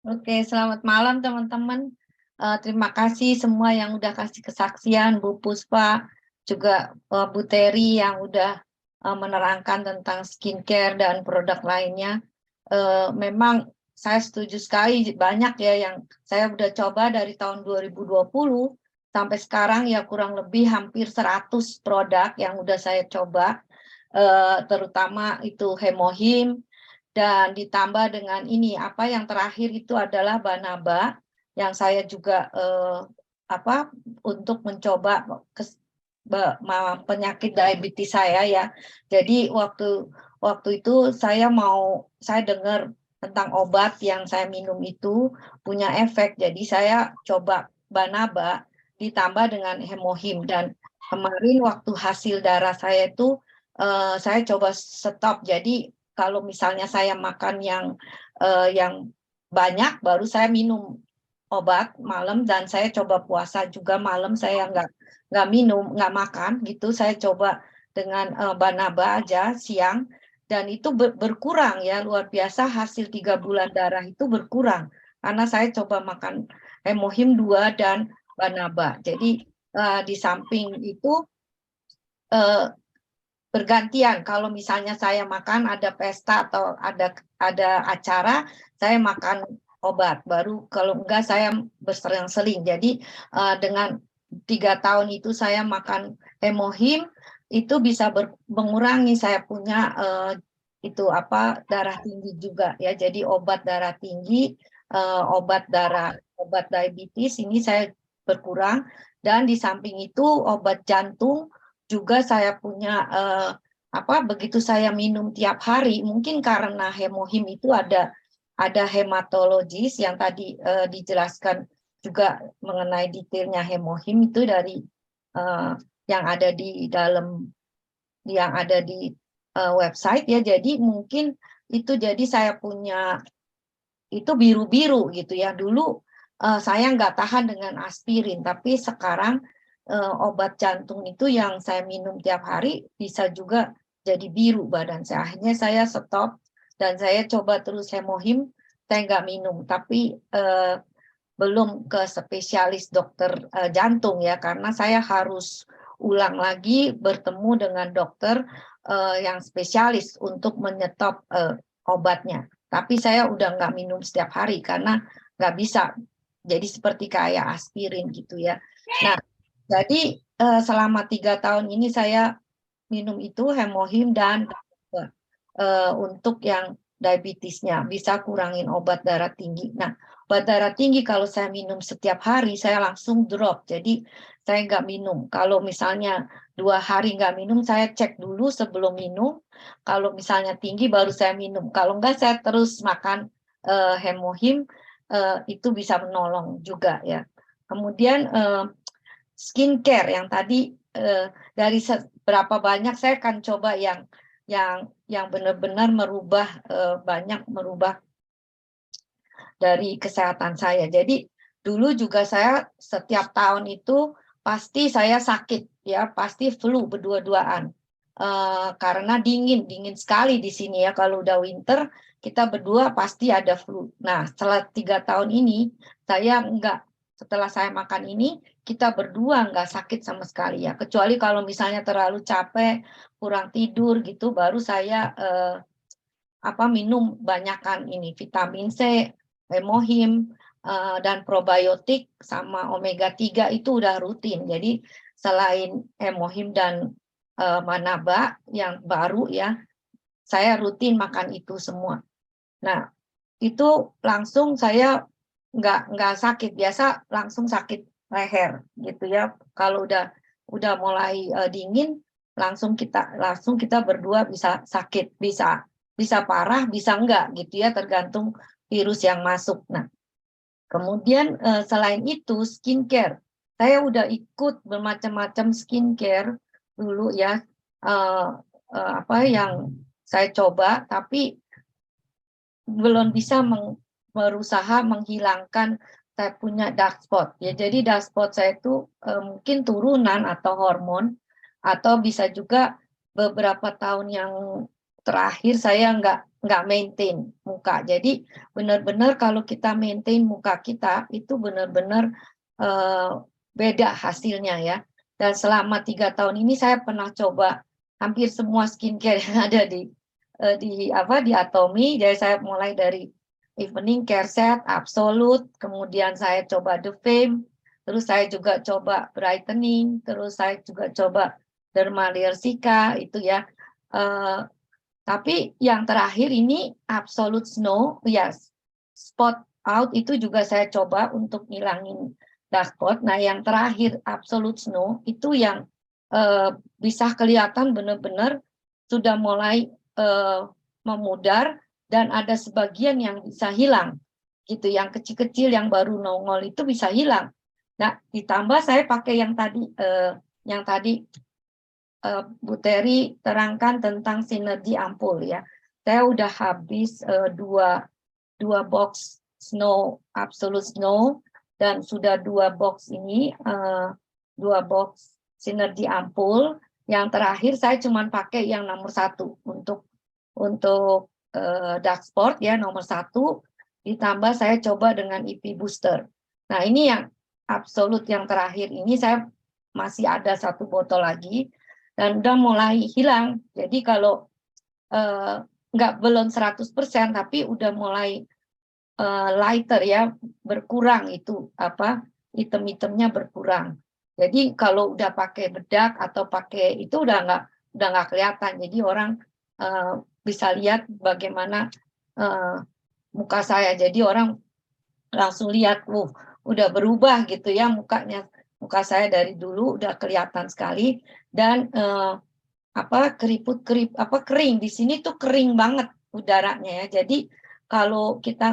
Oke, selamat malam teman-teman. Terima kasih semua yang udah kasih kesaksian, Bu Puspa, juga Bu Terry yang udah menerangkan tentang skincare dan produk lainnya. Memang saya setuju sekali, banyak ya yang saya udah coba dari tahun 2020 sampai sekarang ya kurang lebih hampir 100 produk yang udah saya coba, terutama itu Hemohim, dan ditambah dengan ini, apa yang terakhir itu adalah Banaba, yang saya juga untuk mencoba penyakit diabetes saya ya. Jadi waktu itu saya dengar tentang obat yang saya minum itu punya efek. Jadi saya coba Banaba ditambah dengan Hemohim, dan kemarin waktu hasil darah saya itu saya coba stop. Jadi kalau misalnya saya makan yang banyak, baru saya minum obat malam, dan saya coba puasa juga malam, saya nggak minum, nggak makan gitu. Saya coba dengan Banaba aja siang, dan itu berkurang ya, luar biasa. Hasil 3 bulan darah itu berkurang karena saya coba makan Hemohim 2 dan Banaba. Jadi di samping itu bergantian. Kalau misalnya saya makan ada pesta atau ada acara, saya makan obat. Baru kalau enggak saya berselang-seling. Jadi dengan 3 tahun itu saya makan Hemohim, itu bisa mengurangi saya punya itu apa, darah tinggi juga ya. Jadi obat darah tinggi, obat diabetes ini saya berkurang, dan di samping itu obat jantung juga saya punya begitu saya minum tiap hari, mungkin karena Hemohim itu ada hematologis yang tadi dijelaskan juga mengenai detailnya Hemohim itu dari yang ada di dalam, yang ada di website ya. Jadi mungkin itu, jadi saya punya itu biru-biru gitu ya. Dulu saya nggak tahan dengan aspirin, tapi sekarang obat jantung itu yang saya minum tiap hari bisa juga jadi biru badan saya. Akhirnya saya stop dan saya coba terus Hemohim, saya nggak minum. Tapi belum ke spesialis dokter jantung ya, karena saya harus ulang lagi bertemu dengan dokter yang spesialis untuk menyetop obatnya. Tapi saya udah nggak minum setiap hari karena nggak bisa. Jadi seperti kayak aspirin gitu ya. Nah, jadi selama 3 tahun ini saya minum itu Hemohim dan untuk yang diabetesnya bisa kurangin obat darah tinggi. Nah, obat darah tinggi kalau saya minum setiap hari saya langsung drop. Jadi saya nggak minum. Kalau misalnya 2 hari nggak minum, saya cek dulu sebelum minum. Kalau misalnya tinggi baru saya minum. Kalau nggak, saya terus makan Hemohim, itu bisa menolong juga ya. Kemudian skincare yang tadi dari berapa banyak saya akan coba yang benar-benar banyak merubah dari kesehatan saya. Jadi dulu juga saya setiap tahun itu pasti saya sakit ya, pasti flu berdua-duaan. Karena dingin sekali di sini ya. Kalau udah winter kita berdua pasti ada flu. Nah, setelah 3 tahun ini saya enggak, setelah saya makan ini kita berdua enggak sakit sama sekali ya. Kecuali kalau misalnya terlalu capek, kurang tidur gitu, baru saya minum banyakkan ini vitamin C, Hemohim, dan probiotik sama omega 3 itu udah rutin. Jadi selain Hemohim dan Manaba yang baru ya, saya rutin makan itu semua. Nah, itu langsung saya nggak sakit. Biasa langsung sakit leher gitu ya. Kalau udah mulai dingin, langsung kita berdua bisa sakit, bisa parah, bisa enggak gitu ya, tergantung virus yang masuk. Nah, kemudian selain itu skincare, saya udah ikut bermacam-macam skincare dulu ya, yang saya coba, tapi belum bisa berusaha menghilangkan saya punya dark spot ya. Jadi dark spot saya itu mungkin turunan atau hormon, atau bisa juga beberapa tahun yang terakhir saya nggak maintain muka. Jadi benar-benar kalau kita maintain muka kita itu benar-benar beda hasilnya ya. Dan selama 3 tahun ini saya pernah coba hampir semua skincare yang ada di Atomy. Jadi saya mulai dari Evening Care Set, Absolute, kemudian saya coba The Fame, terus saya juga coba brightening, terus saya juga coba Derma Lersika itu ya. Tapi yang terakhir ini Absolute Snow, yes, Spot Out itu juga saya coba untuk ngilangin dark spot. Nah, yang terakhir Absolute Snow itu yang bisa kelihatan benar-benar sudah mulai memudar dan ada sebagian yang bisa hilang gitu, yang kecil-kecil yang baru nongol itu bisa hilang. Nah, ditambah saya pakai yang tadi Bu Terry terangkan tentang sinergi ampul ya. Saya udah habis dua box Snow Absolute Snow dan sudah 2 box ini 2 box sinergi ampul. Yang terakhir saya cuma pakai yang nomor 1 untuk dark spot ya, nomor 1, ditambah saya coba dengan EP booster. Nah, ini yang absolut yang terakhir ini saya masih ada 1 botol lagi dan udah mulai hilang. Jadi kalau belum 100% tapi udah mulai lighter ya, berkurang itu item-itemnya berkurang. Jadi kalau udah pakai bedak atau pakai itu udah nggak kelihatan. Jadi orang bisa lihat bagaimana muka saya. Jadi orang langsung lihat, udah berubah gitu ya mukanya. Muka saya dari dulu udah kelihatan sekali dan kering di sini tuh kering banget udaranya ya. Jadi kalau kita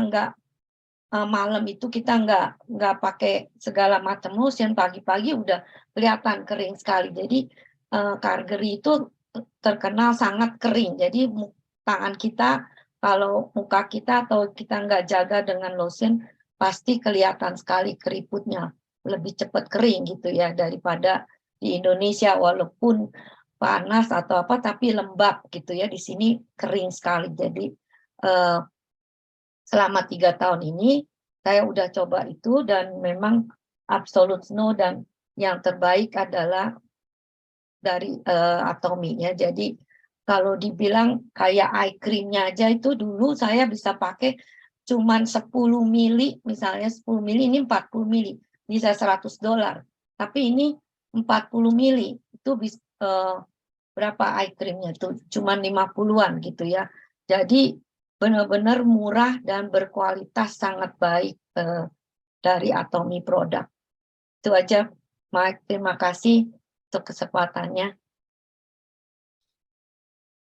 malam itu kita nggak pakai segala macam lotion, pagi-pagi udah kelihatan kering sekali. Jadi Calgary itu terkenal sangat kering. Jadi tangan kita kalau muka kita atau kita nggak jaga dengan lotion pasti kelihatan sekali keriputnya, lebih cepat kering gitu ya daripada di Indonesia, walaupun panas atau apa tapi lembab gitu ya, di sini kering sekali. Jadi selama 3 tahun ini saya udah coba itu dan memang Absolute Snow dan yang terbaik adalah dari Atomy ya. Jadi kalau dibilang kayak eye creamnya aja itu dulu saya bisa pakai cuman 10 mili, misalnya 10 mili ini 40 mili bisa $100. Tapi ini 40 mili itu bisa berapa eye creamnya tuh cuman 50-an gitu ya. Jadi benar-benar murah dan berkualitas sangat baik dari Atomy produk. Itu aja, Mike. Terima kasih untuk kesempatannya.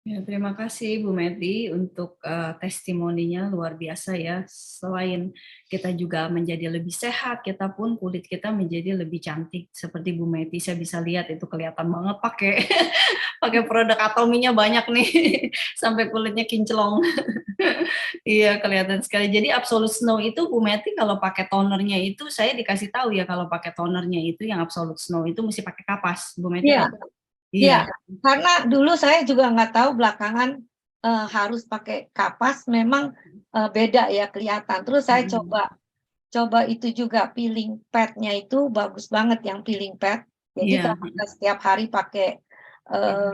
Ya, terima kasih Bu Medi untuk testimoninya, luar biasa ya. Selain kita juga menjadi lebih sehat, kita pun kulit kita menjadi lebih cantik. Seperti Bu Medi, saya bisa lihat itu kelihatan banget pakai pakai produk Atominya banyak nih, sampai kulitnya kinclong. Iya, kelihatan sekali. Jadi Absolute Snow itu Bu Medi kalau pakai tonernya itu, saya dikasih tahu ya kalau pakai tonernya itu yang Absolute Snow itu mesti pakai kapas. Bu Medi Iya. tahu? Iya, karena dulu saya juga nggak tahu, belakangan harus pakai kapas, memang beda ya kelihatan. Terus saya coba itu juga peeling pad-nya itu bagus banget yang peeling pad. Jadi kalau kita setiap hari pakai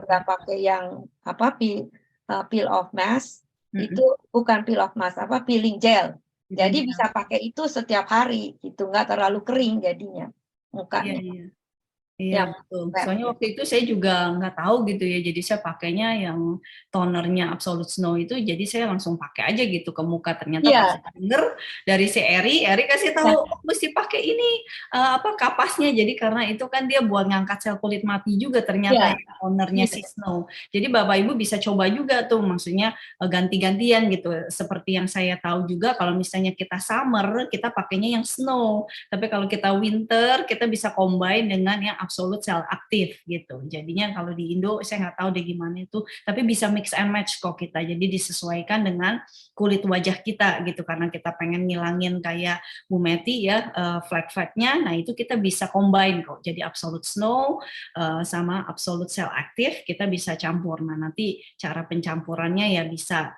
nggak pakai yang peel off mask, itu bukan peel off mask, peeling gel. Jadi bisa pakai itu setiap hari, itu nggak terlalu kering jadinya mukanya. Iya, betul. Soalnya waktu itu saya juga nggak tahu gitu ya, jadi saya pakainya yang tonernya Absolute Snow itu, jadi saya langsung pakai aja gitu ke muka. Ternyata pas saya denger dari si Eri kasih tahu mesti pakai ini kapasnya. Jadi karena itu kan dia buat ngangkat sel kulit mati juga ternyata ya, tonernya si Snow. Jadi Bapak Ibu bisa coba juga tuh, maksudnya ganti-gantian gitu. Seperti yang saya tahu juga kalau misalnya kita summer kita pakainya yang Snow, tapi kalau kita winter kita bisa combine dengan yang absolute sel aktif gitu. Jadinya kalau di Indo saya nggak tahu deh gimana itu, tapi bisa mix and match kok kita. Jadi disesuaikan dengan kulit wajah kita gitu, karena kita pengen ngilangin kayak Bu Meti ya flek-fleknya. Nah itu kita bisa combine kok. Jadi absolute snow sama absolute cell active kita bisa campur. Nah nanti cara pencampurannya ya bisa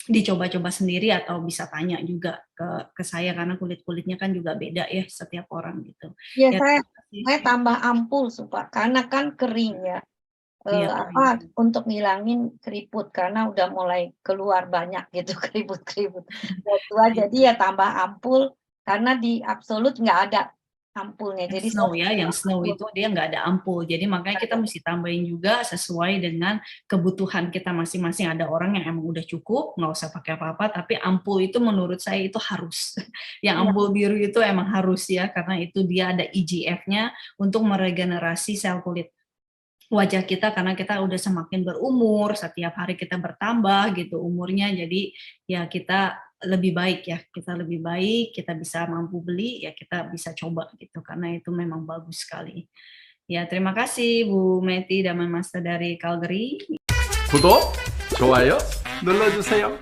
dicoba-coba sendiri atau bisa tanya juga ke saya karena kulit-kulitnya kan juga beda ya setiap orang gitu. Ya, Ya, saya tambah ampul karena kan kering ya. iya, Untuk ngilangin keriput karena udah mulai keluar banyak gitu keriput-keriput. Jadi ya tambah ampul karena di absolut nggak ada ampulnya. yang Jadi snow saya ya, yang snow itu dia nggak ada ampul. Jadi makanya kita mesti tambahin juga sesuai dengan kebutuhan kita masing-masing. Ada orang yang emang udah cukup, nggak usah pakai apa-apa, tapi ampul itu menurut saya itu harus. Yang ampul biru itu emang harus ya, karena itu dia ada EGF-nya untuk meregenerasi sel kulit wajah kita, karena kita udah semakin berumur, setiap hari kita bertambah gitu umurnya, jadi ya kita lebih baik ya, kita bisa mampu beli ya kita bisa coba gitu, karena itu memang bagus sekali. Ya terima kasih Bu Meti dan Mas Master dari Calgary. 구독, 좋아요 눌러주세요.